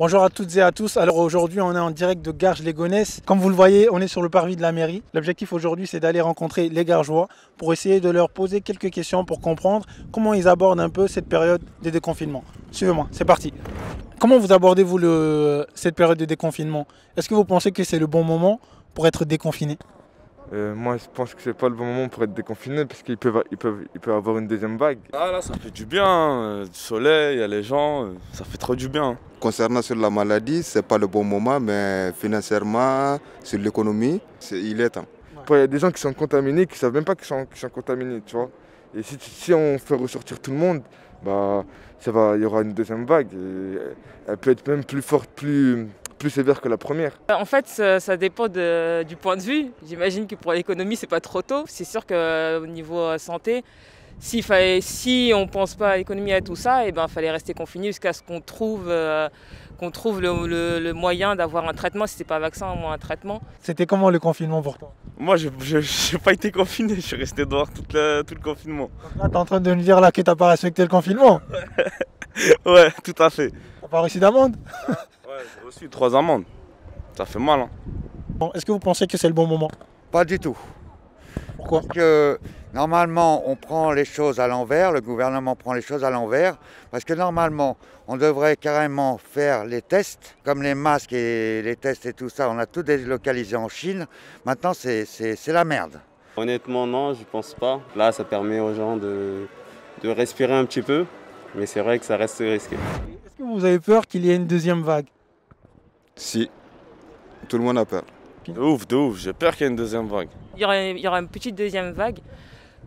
Bonjour à toutes et à tous. Alors aujourd'hui, on est en direct de Garges-les-Gonesse. Comme vous le voyez, on est sur le parvis de la mairie. L'objectif aujourd'hui, c'est d'aller rencontrer les Gargeois pour essayer de leur poser quelques questions pour comprendre comment ils abordent un peu cette période de déconfinement. Suivez-moi, c'est parti. Comment vous abordez-vous cette période de déconfinement? Est-ce que vous pensez que c'est le bon moment pour être déconfiné? Moi, je pense que c'est pas le bon moment pour être déconfiné parce qu'ils peuvent avoir une deuxième vague. Ah là, ça fait du bien, hein. Du soleil, il y a les gens, ça fait trop du bien. Concernant sur la maladie, c'est pas le bon moment, mais financièrement, sur l'économie, il est temps. Il y a des gens qui sont contaminés, qui savent même pas qu'ils sont contaminés, tu vois. Et si on fait ressortir tout le monde, bah, il y aura une deuxième vague. Et elle peut être même plus forte, plus sévère que la première. En fait, ça dépend du point de vue. J'imagine que pour l'économie, c'est pas trop tôt. C'est sûr qu'au niveau santé, si on ne pense pas à l'économie et à tout ça, il fallait rester confiné jusqu'à ce qu'on trouve le moyen d'avoir un traitement. Si ce n'est pas un vaccin, au moins un traitement. C'était comment le confinement pour toi? Moi, je n'ai pas été confiné, je suis resté dehors tout le confinement. Là, tu es en train de nous dire là que tu n'as pas respecté le confinement? Ouais, tout à fait. Tu n'as pas reçu d'amende? Ouais, j'ai reçu 3 amendes. Ça fait mal, hein. Bon, est-ce que vous pensez que c'est le bon moment? Pas du tout. Pourquoi? Parce que normalement, on prend les choses à l'envers, le gouvernement prend les choses à l'envers, parce que normalement, on devrait carrément faire les tests, comme les masques et les tests et tout ça, on a tout délocalisé en Chine. Maintenant, c'est la merde. Honnêtement, non, je pense pas. Là, ça permet aux gens de respirer un petit peu, mais c'est vrai que ça reste risqué. Est-ce que vous avez peur qu'il y ait une deuxième vague? Si, tout le monde a peur. De ouf, j'ai peur qu'il y ait une deuxième vague. Il y aura une petite deuxième vague.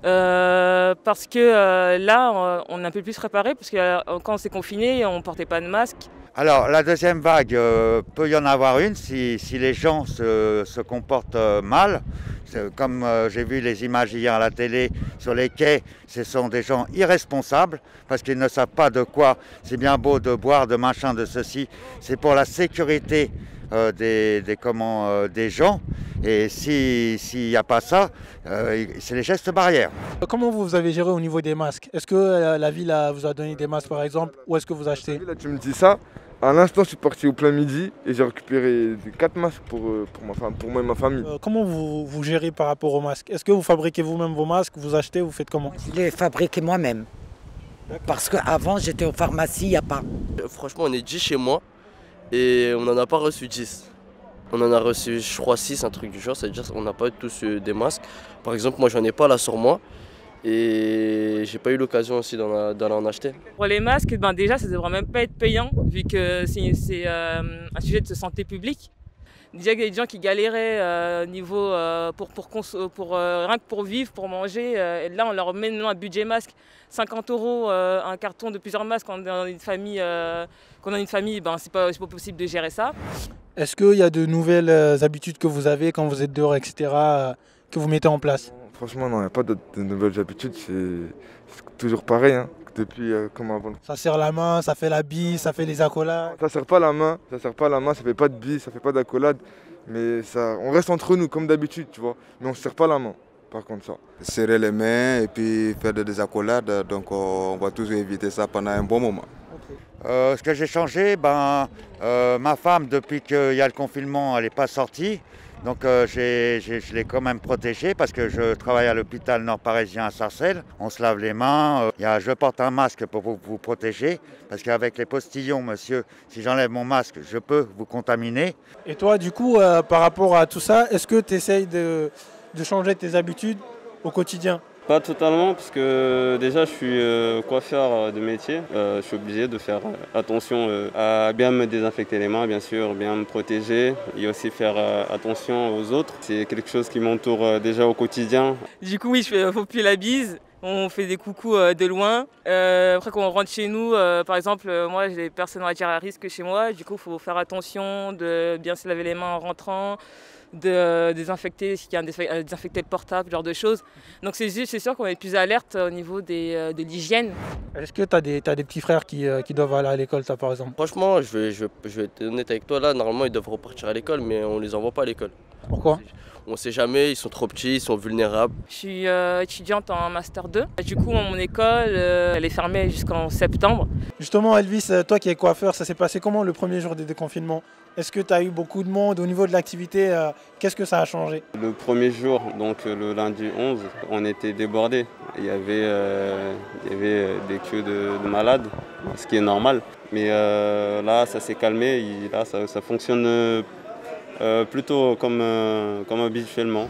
Parce que là, on est un peu plus préparé, parce que quand on s'est confiné, on ne portait pas de masque. Alors, la deuxième vague, peut y en avoir une si les gens se comportent mal. Comme j'ai vu les images hier à la télé sur les quais, ce sont des gens irresponsables parce qu'ils ne savent pas de quoi. C'est bien beau de boire, de machin, de ceci. C'est pour la sécurité des gens. Et s'il n'y a pas ça, c'est les gestes barrières. Comment vous avez géré au niveau des masques? Est-ce que la ville vous a donné des masques par exemple, ou est-ce que vous achetez? Là, tu me dis ça. À l'instant, je suis parti au plein midi et j'ai récupéré 4 masques pour moi et ma famille. Comment vous gérez par rapport aux masques? Est-ce que vous fabriquez vous-même vos masques? Vous achetez? Vous faites comment? Je les fabrique moi-même. Parce qu'avant, j'étais aux pharmacies, il n'y a pas. Franchement, on est 10 chez moi et on n'en a pas reçu 10. On en a reçu, je crois, 6, un truc du genre. C'est-à-dire qu'on n'a pas tous des masques. Par exemple, moi, j'en ai pas là sur moi. Et j'ai pas eu l'occasion aussi d'en en acheter. Pour les masques, déjà, ça ne devrait même pas être payant, vu que c'est un sujet de santé publique. Déjà qu'il y a des gens qui galéraient rien que pour vivre, pour manger. Et là, on leur met un budget masque, 50 €, un carton de plusieurs masques. Quand on est dans une famille, c'est pas possible de gérer ça. Est-ce qu'il y a de nouvelles habitudes que vous avez quand vous êtes dehors, etc., que vous mettez en place? Franchement, non, il n'y a pas de nouvelles habitudes. C'est toujours pareil, hein, depuis comme avant. Ça serre la main, ça fait la bise, ça fait les accolades. Ça serre pas la main, ça fait pas de bise, ça fait pas d'accolade. Mais on reste entre nous comme d'habitude, tu vois. Mais on ne se serre pas la main, par contre ça. Serrer les mains et puis faire des accolades, donc on va toujours éviter ça pendant un bon moment. Ce que j'ai changé, ma femme, depuis qu'il y a le confinement, elle n'est pas sortie. Donc je l'ai quand même protégée parce que je travaille à l'hôpital nord-parisien à Sarcelles. On se lave les mains. Je porte un masque pour vous protéger parce qu'avec les postillons, monsieur, si j'enlève mon masque, je peux vous contaminer. Et toi, du coup, par rapport à tout ça, est-ce que tu essayes de changer tes habitudes au quotidien? Pas totalement, parce que déjà je suis coiffeur de métier. Je suis obligé de faire attention à bien me désinfecter les mains, bien sûr, bien me protéger et aussi faire attention aux autres. C'est quelque chose qui m'entoure déjà au quotidien. Du coup, oui, je fais plus la bise. On fait des coucous de loin. Après, quand on rentre chez nous, par exemple, moi j'ai des personnes on va dire, à risque chez moi. Du coup, il faut faire attention de bien se laver les mains en rentrant, de désinfecter s'il y a un désinfecteur portable, ce genre de choses. Donc c'est sûr qu'on est plus alerte au niveau de l'hygiène. Est-ce que tu as des petits frères qui doivent aller à l'école, toi, par exemple? Franchement, je vais être honnête avec toi, là, normalement, ils doivent repartir à l'école, mais on les envoie pas à l'école. Pourquoi? On ne sait jamais, ils sont trop petits, ils sont vulnérables. Je suis étudiante en Master 2. Du coup, mon école, elle est fermée jusqu'en septembre. Justement, Elvis, toi qui es coiffeur, ça s'est passé comment le premier jour des déconfinements? Est-ce que tu as eu beaucoup de monde au niveau de l'activité? Qu'est-ce que ça a changé? Le premier jour, donc le lundi 11, on était débordés. Il y avait des queues de malades, ce qui est normal. Mais là, ça s'est calmé. Là, ça fonctionne plutôt comme habituellement.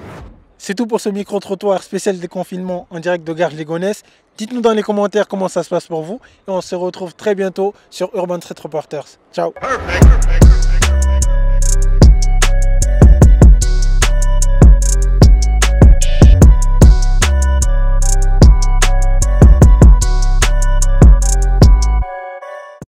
C'est tout pour ce micro-trottoir spécial déconfinement en direct de Garges-les-Gonesse. Dites-nous dans les commentaires comment ça se passe pour vous. Et on se retrouve très bientôt sur Urban Street Reporters. Ciao. Perfect.